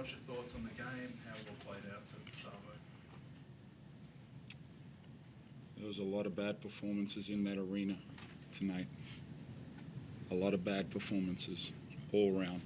What's your thoughts on the game? How it all played out to Savo? There was a lot of bad performances in that arena tonight. A lot of bad performances all round.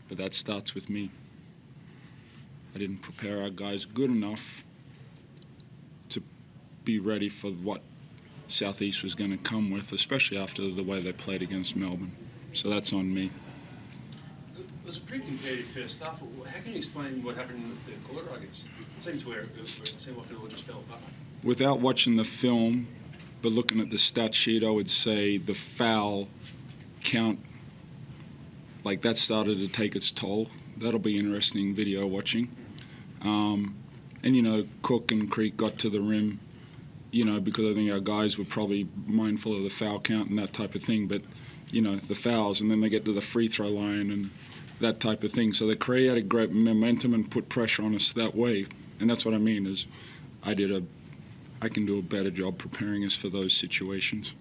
But that starts with me. I didn't prepare our guys good enough to be ready for what South East was going to come with, especially after the way they played against Melbourne. So that's on me. It was a pretty competitive first half. How can you explain what happened in the third quarter, I guess? It seemed like it all just fell apart. Without watching the film, but looking at the stat sheet, I would say the foul count, like that started to take its toll. That'll be interesting video watching. And, you know, Cook and Creek got to the rim, you know, because I think our guys were probably mindful of the foul count and that type of thing. But, you know, the fouls, and then they get to the free throw line and that type of thing. So they created great momentum and put pressure on us that way. And that's what I mean is I can do a better job preparing us for those situations.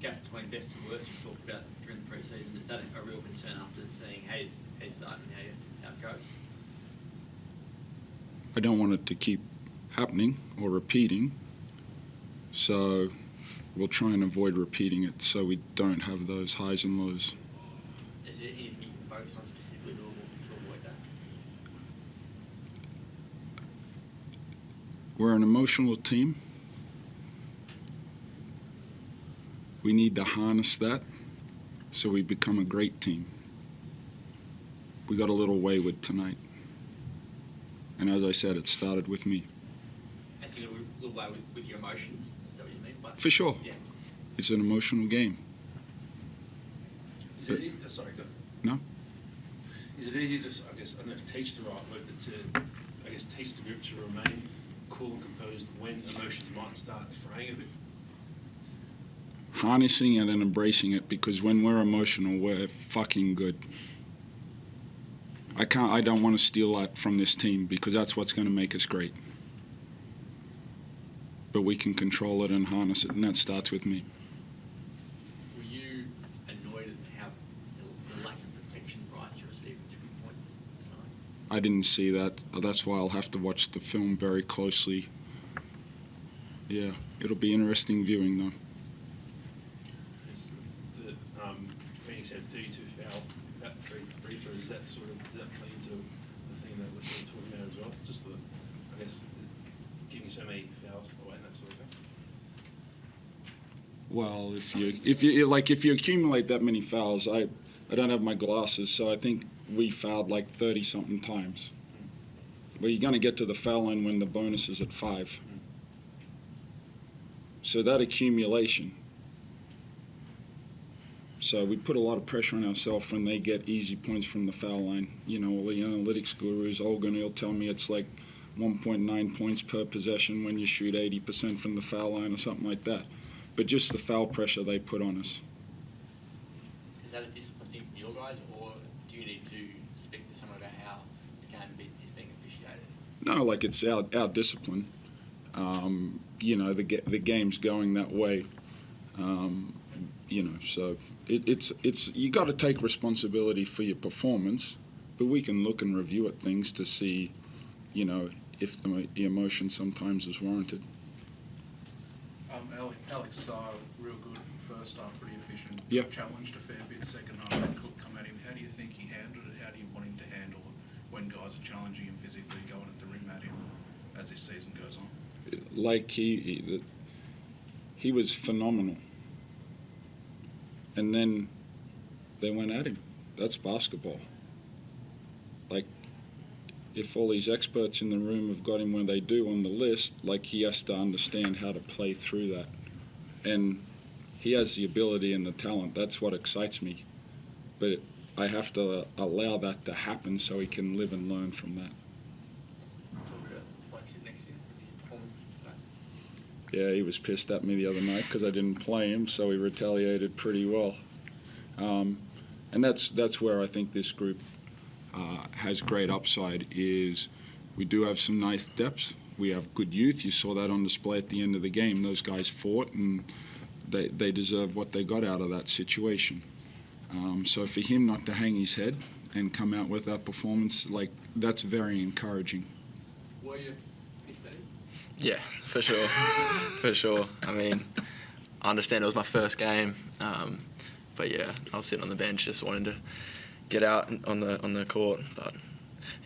Gap between best and worst you talked about during the pre-season, is that a real concern after seeing how you start and how it goes? I don't want it to keep happening or repeating, so we'll try and avoid repeating it so we don't have those highs and lows. Is there anything you can focus on specifically to avoid that? We're an emotional team. We need to harness that so we become a great team. We got a little wayward tonight. And as I said, it started with me. As you got a little way with your emotions, is that what you mean? For sure. Yeah. It's an emotional game. Is it easy? Sorry, go. No? Is it easy to, I guess, I don't know if teach the right word, but to, I guess, teach the group to remain cool and composed when emotions might start fraying a bit? Harnessing it and embracing it, because when we're emotional, we're fucking good. I don't want to steal that from this team because that's what's going to make us great. But we can control it and harness it, and that starts with me. Were you annoyed at how the lack of protection Bryce received at different points tonight? I didn't see that. That's why I'll have to watch the film very closely. Yeah, it'll be interesting viewing though. Phoenix had 32 foul, about free throws. Does that play into the thing that we're sort of talking about as well? Just the, I guess, giving so many fouls away and that sort of thing. Well, if you accumulate that many fouls, I don't have my glasses, so I think we fouled like 30-something times. But you're going to get to the foul line when the bonus is at 5. So that accumulation. So we put a lot of pressure on ourselves when they get easy points from the foul line. You know, all the analytics gurus, Olgun, he'll tell me it's like 1.9 points per possession when you shoot 80% from the foul line or something like that. But just the foul pressure they put on us. Is that a discipline thing from your guys, or do you need to speak to someone about how the game is being officiated? No, like it's our discipline. You know, the game's going that way. You know, so it's you got to take responsibility for your performance, but we can look and review at things to see, you know, if the emotion sometimes is warranted. Alex real good first half, pretty efficient. Yeah. Challenged a fair bit second half. When Cook come at him, how do you think he handled it? How do you want him to handle it when guys are challenging him physically, going at the rim at him as this season goes on? Like he was phenomenal. And then they went at him. That's basketball. Like, if all these experts in the room have got him when they do on the list, like he has to understand how to play through that. And he has the ability and the talent. That's what excites me. But I have to allow that to happen so he can live and learn from that. Yeah, he was pissed at me the other night because I didn't play him, so he retaliated pretty well. And that's where I think this group has great upside, is we do have some nice depths. We have good youth. You saw that on display at the end of the game. Those guys fought, and they deserve what they got out of that situation. So for him not to hang his head and come out with that performance, like, that's very encouraging. Were you 15? Yeah, for sure. For sure. I mean, I understand it was my first game, but yeah, I was sitting on the bench just wanting to get out on the court, but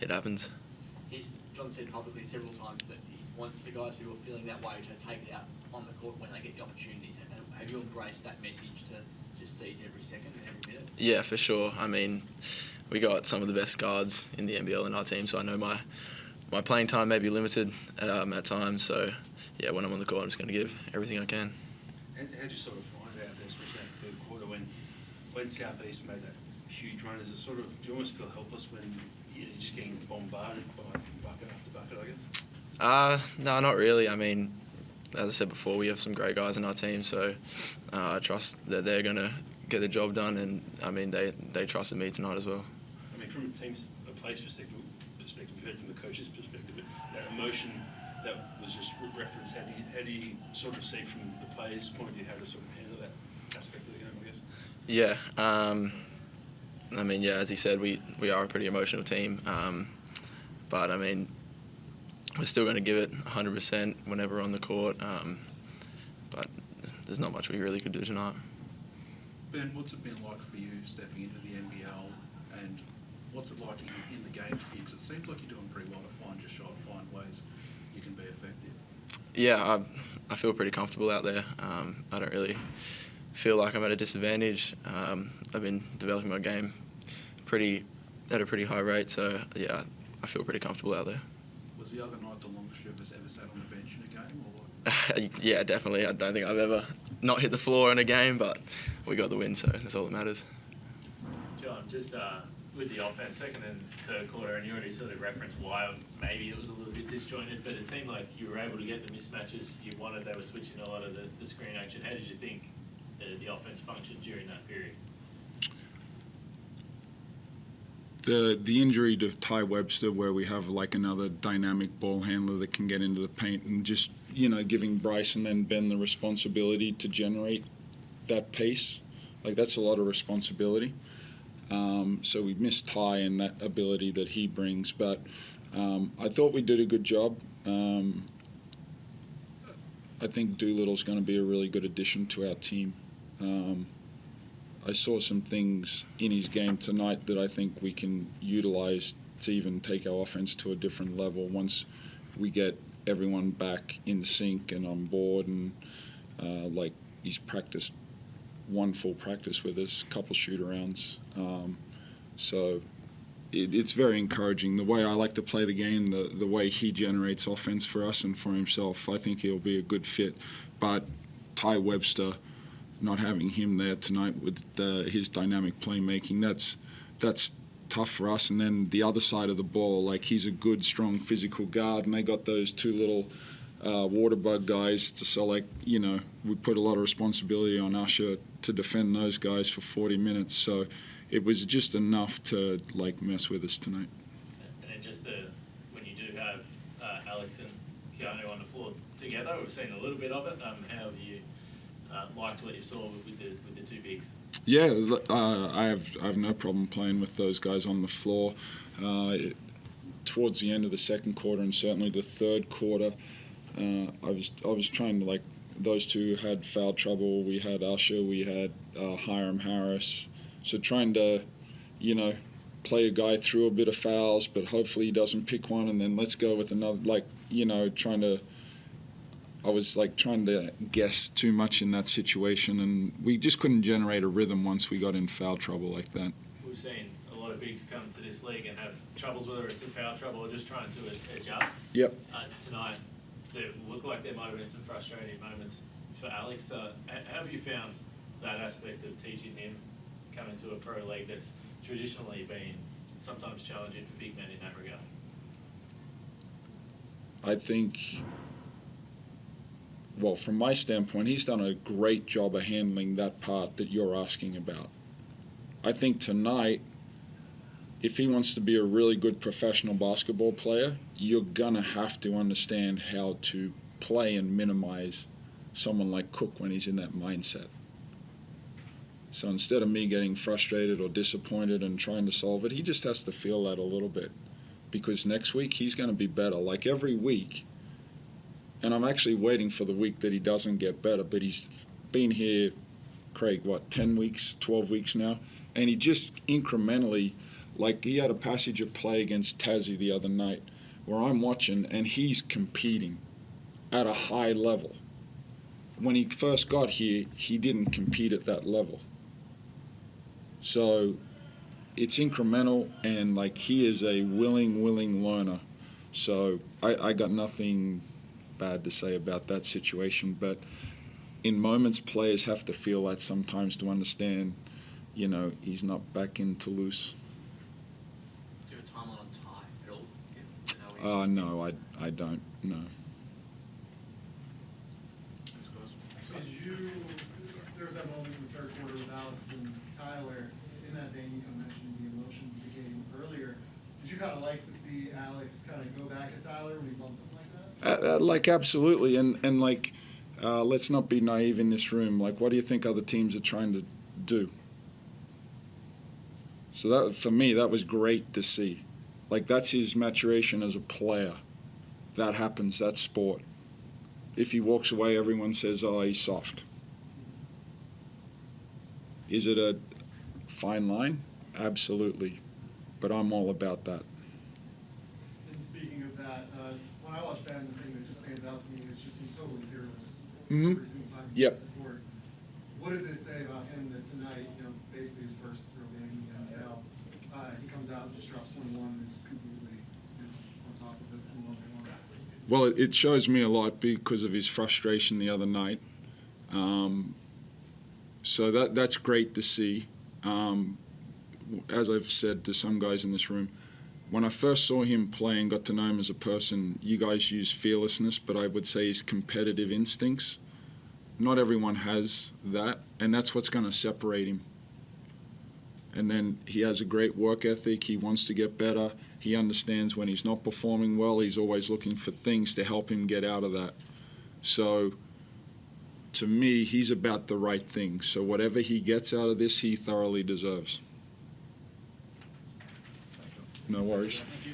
it happens. John said publicly several times that he wants the guys who are feeling that way to take it out on the court when they get the opportunities. Have you embraced that message to just seize every second and every minute? Yeah, for sure. I mean, we got some of the best guards in the NBL in our team, so I know my playing time may be limited at times. So, yeah, when I'm on the court, I'm just going to give everything I can. How'd you sort of find out, especially in that third quarter, when South East made that huge run? Is it sort of, do you almost feel helpless when you're just getting bombarded by bucket after bucket, I guess? No, not really. I mean, as I said before, we have some great guys in our team, so I trust that they're going to get the job done, and I mean, they trusted me tonight as well. I mean, from a player's perspective, we've heard from the coach's perspective, but that emotion that was just referenced, how do you sort of see from the players' point of view how to sort of handle that aspect of the game, I guess? Yeah. I mean, yeah, as he said, we are a pretty emotional team, but I mean, we're still going to give it 100% whenever we're on the court, but there's not much we really could do tonight. Ben, what's it been like for you stepping into the NBL, and what's it like in the game for you? 'Cause it seems like you're doing pretty well to find your shot, find ways you can be effective. Yeah, I feel pretty comfortable out there. I don't really feel like I'm at a disadvantage. I've been developing my game at a pretty high rate, so yeah, I feel pretty comfortable out there. Was the other night the longest you've ever sat on the bench in a game, or what? Yeah, definitely. I don't think I've ever not hit the floor in a game, but we got the win, so that's all that matters. John, just with the offense, second and third quarter, and you already sort of referenced why maybe it was a little bit disjointed, but it seemed like you were able to get the mismatches you wanted. They were switching a lot of the screen action. How did you think the offense functioned during that period? The injury to Ty Webster, where we have like another dynamic ball handler that can get into the paint, and just, you know, giving Bryce and then Ben the responsibility to generate that pace, like, that's a lot of responsibility. So we missed Ty and that ability that he brings, but I thought we did a good job. I think Doolittle's going to be a really good addition to our team. I saw some things in his game tonight that I think we can utilize to even take our offense to a different level once we get everyone back in sync and on board. And like, he's practiced one full practice with us, a couple shoot-arounds. So it's very encouraging. The way I like to play the game, the way he generates offense for us and for himself, I think he'll be a good fit. But Ty Webster, not having him there tonight with his dynamic playmaking, that's tough for us. And then the other side of the ball, like, he's a good, strong physical guard, and they got those two little water bug guys. So, like, you know, we put a lot of responsibility on Usher to defend those guys for 40 minutes. So it was just enough to, like, mess with us tonight. And then just when you do have Alex and Keanu on the floor together, we've seen a little bit of it. How have you liked what you saw with the two bigs? Yeah, I have no problem playing with those guys on the floor. Towards the end of the second quarter and certainly the third quarter, I was trying to, like, those two had foul trouble. We had Usher, we had Hiram Harris. So trying to, you know, play a guy through a bit of fouls, but hopefully he doesn't pick one, and then let's go with another, like, you know, I was like trying to guess too much in that situation, and we just couldn't generate a rhythm once we got in foul trouble like that. We've seen a lot of bigs come to this league and have troubles, whether it's a foul trouble or just trying to adjust. Yep. Tonight, it looked like there might have been some frustrating moments for Alex. How have you found that aspect of teaching him coming to a pro league that's traditionally been sometimes challenging for big men in that regard? I think, well, from my standpoint, he's done a great job of handling that part that you're asking about. I think tonight, if he wants to be a really good professional basketball player, you're going to have to understand how to play and minimize someone like Cook when he's in that mindset. So instead of me getting frustrated or disappointed and trying to solve it, he just has to feel that a little bit, because next week he's going to be better. Like every week, and I'm actually waiting for the week that he doesn't get better, but he's been here, Craig, what, 10 weeks, 12 weeks now? And he just incrementally, like he had a passage of play against Tassie the other night where I'm watching and he's competing at a high level. When he first got here, he didn't compete at that level. So it's incremental, and like he is a willing learner. So I got nothing bad to say about that situation, but in moments players have to feel that sometimes to understand, you know, he's not back in Toulouse. Do you have a timeline on Ty at all? No, I don't, no. There was that moment in the third quarter with Alex and Tyler. In that vein, you kind of mentioned the emotions of the game earlier. Did you kind of like to see Alex kind of go back at Tyler when he bumped him like that? Like absolutely, and like let's not be naive in this room. Like, what do you think other teams are trying to do? So that, for me, that was great to see. Like, that's his maturation as a player. That happens. That's sport. If he walks away, everyone says, "Oh, he's soft." Is it a fine line? Absolutely. But I'm all about that. And speaking of that, when I watch Ben, the thing that just stands out to me is just he's totally fearless. Mhm. Every single time he Yep. gets the court. What does it say about him that tonight, you know, basically his first real game in the NBL, he comes out and just drops 21 and is completely, you know, on top of it from 1-1? Well, it shows me a lot because of his frustration the other night. So that's great to see. As I've said to some guys in this room, when I first saw him play and got to know him as a person, you guys use fearlessness, but I would say his competitive instincts. Not everyone has that, and that's what's going to separate him. And then he has a great work ethic. He wants to get better. He understands when he's not performing well, he's always looking for things to help him get out of that. So to me, he's about the right thing. So whatever he gets out of this, he thoroughly deserves. No worries. Thank you.